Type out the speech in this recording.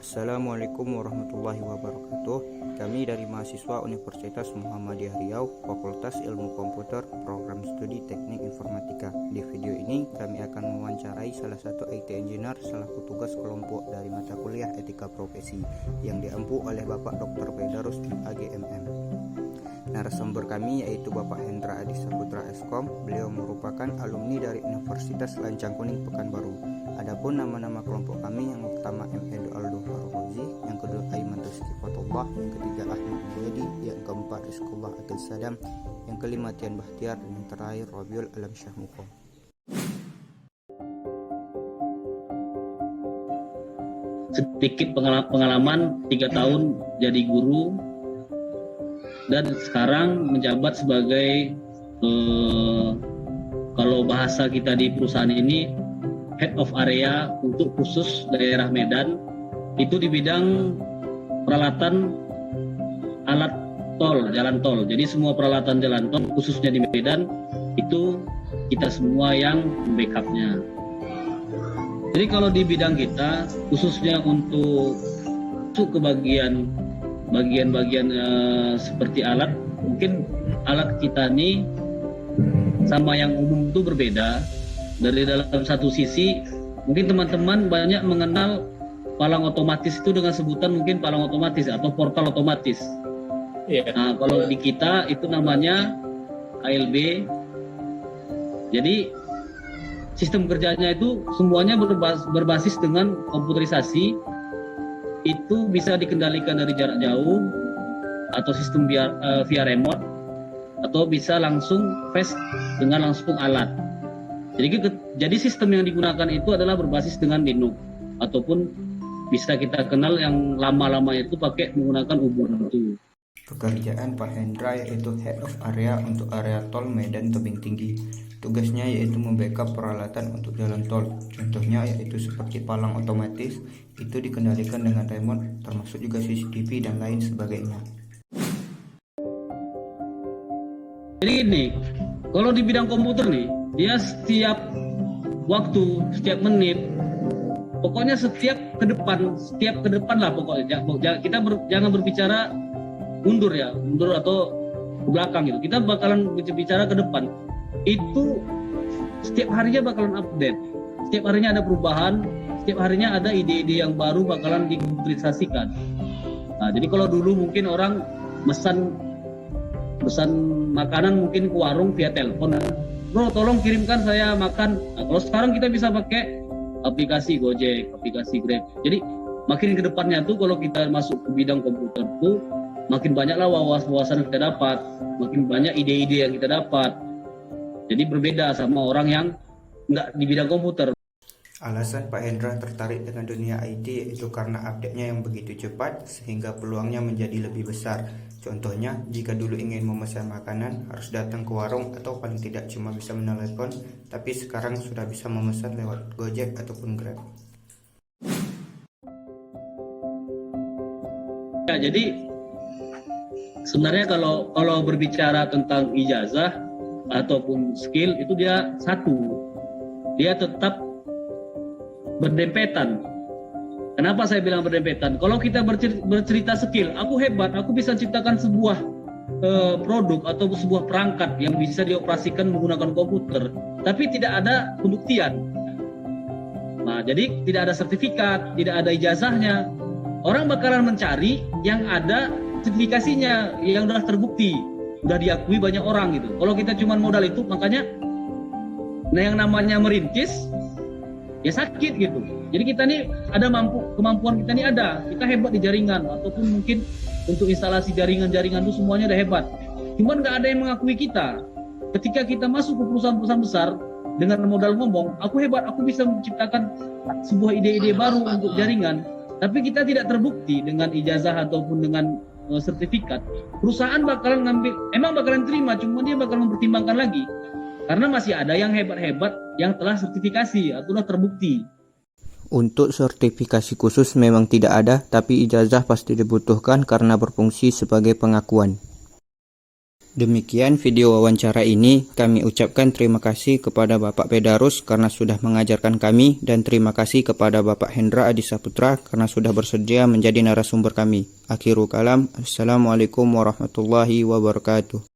Assalamualaikum warahmatullahi wabarakatuh. Kami dari mahasiswa Universitas Muhammadiyah Riau, Fakultas Ilmu Komputer, Program Studi Teknik Informatika. Di video ini kami akan mewawancarai salah satu IT Engineer selaku tugas kelompok dari mata kuliah Etika Profesi yang diampu oleh Bapak Dr. Pedarus AGMM. Narasumber kami yaitu Bapak Hendra Adi Saputra Eskom. Beliau merupakan alumni dari Universitas Lancang Kuning Pekanbaru. Adapun nama-nama kelompok kami, yang pertama M. Aldo Faruzi, yang kedua Aiman Rizky Fatullah, yang ketiga Ahmad Mulyadi, yang keempat Rizkullah Akil Sadam, yang kelima Tian Bahtiar, dan yang terakhir Rabiul Alam Syahmuko. Sedikit pengalaman 3 tahun jadi guru dan sekarang menjabat sebagai kalau bahasa kita di perusahaan ini Head of Area untuk khusus daerah Medan, itu di bidang peralatan alat tol, jalan tol. Jadi semua peralatan jalan tol khususnya di Medan itu kita semua yang backupnya. Jadi kalau di bidang kita khususnya untuk masuk ke bagian seperti alat, mungkin alat kita ini sama yang umum itu berbeda. Dari dalam satu sisi, mungkin teman-teman banyak mengenal palang otomatis itu dengan sebutan mungkin palang otomatis atau portal otomatis. Yeah. Nah, kalau di kita itu namanya ALB. Jadi sistem kerjanya itu semuanya berbasis dengan komputerisasi. Itu bisa dikendalikan dari jarak jauh atau sistem via remote, atau bisa langsung face dengan langsung alat. Jadi sistem yang digunakan itu adalah berbasis dengan Linux, ataupun bisa kita kenal yang lama-lama itu pakai menggunakan Ubuntu. Pekerjaan Pak Hendra yaitu Head of Area untuk area tol Medan Tebing Tinggi. Tugasnya yaitu membackup peralatan untuk jalan tol. Contohnya yaitu seperti palang otomatis, itu dikendalikan dengan remote, termasuk juga CCTV dan lain sebagainya. Jadi ini, kalau di bidang komputer nih, dia setiap waktu, setiap menit, pokoknya setiap ke depan lah pokoknya. Jangan berbicara mundur atau ke belakang gitu. Kita bakalan berbicara ke depan. Itu setiap harinya bakalan update. Setiap harinya ada perubahan, setiap harinya ada ide-ide yang baru bakalan dikomputerisasikan. Nah, jadi kalau dulu mungkin orang pesan makanan mungkin ke warung via telepon. Bro, tolong kirimkan saya makan. Nah, kalau sekarang kita bisa pakai aplikasi Gojek, aplikasi Grab. Jadi makin ke depannya tuh kalau kita masuk ke bidang komputer tuh makin banyaklah wawasan yang kita dapat, makin banyak ide-ide yang kita dapat. Jadi berbeda sama orang yang nggak di bidang komputer. Alasan Pak Hendra tertarik dengan dunia IT yaitu karena update-nya yang begitu cepat sehingga peluangnya menjadi lebih besar. Contohnya, jika dulu ingin memesan makanan harus datang ke warung atau paling tidak cuma bisa menelepon, tapi sekarang sudah bisa memesan lewat Gojek ataupun Grab. Ya, jadi sebenarnya kalau berbicara tentang ijazah ataupun skill itu dia tetap berdempetan. Kenapa saya bilang berdempetan? Kalau kita bercerita skill, aku hebat, aku bisa ciptakan sebuah produk atau sebuah perangkat yang bisa dioperasikan menggunakan komputer, tapi tidak ada pembuktian. Nah, jadi tidak ada sertifikat, tidak ada ijazahnya. Orang bakalan mencari yang ada sertifikasinya, yang sudah terbukti, sudah diakui banyak orang gitu. Kalau kita cuma modal itu, makanya yang namanya merintis ya sakit gitu. Jadi kita nih ada kemampuan kita nih ada. Kita hebat di jaringan, ataupun mungkin untuk instalasi jaringan itu semuanya udah hebat. Cuman nggak ada yang mengakui kita. Ketika kita masuk ke perusahaan-perusahaan besar dengan modal ngomong, aku hebat, aku bisa menciptakan sebuah ide-ide baru untuk jaringan. Tapi kita tidak terbukti dengan ijazah ataupun dengan sertifikat. Perusahaan bakalan terima, cuman dia bakalan mempertimbangkan lagi. Karena masih ada yang hebat-hebat yang telah sertifikasi atau telah terbukti. Untuk sertifikasi khusus memang tidak ada, tapi ijazah pasti dibutuhkan karena berfungsi sebagai pengakuan. Demikian video wawancara ini, kami ucapkan terima kasih kepada Bapak Pedarus karena sudah mengajarkan kami, dan terima kasih kepada Bapak Hendra Adi Saputra karena sudah bersedia menjadi narasumber kami. Akhirul kalam, Assalamualaikum warahmatullahi wabarakatuh.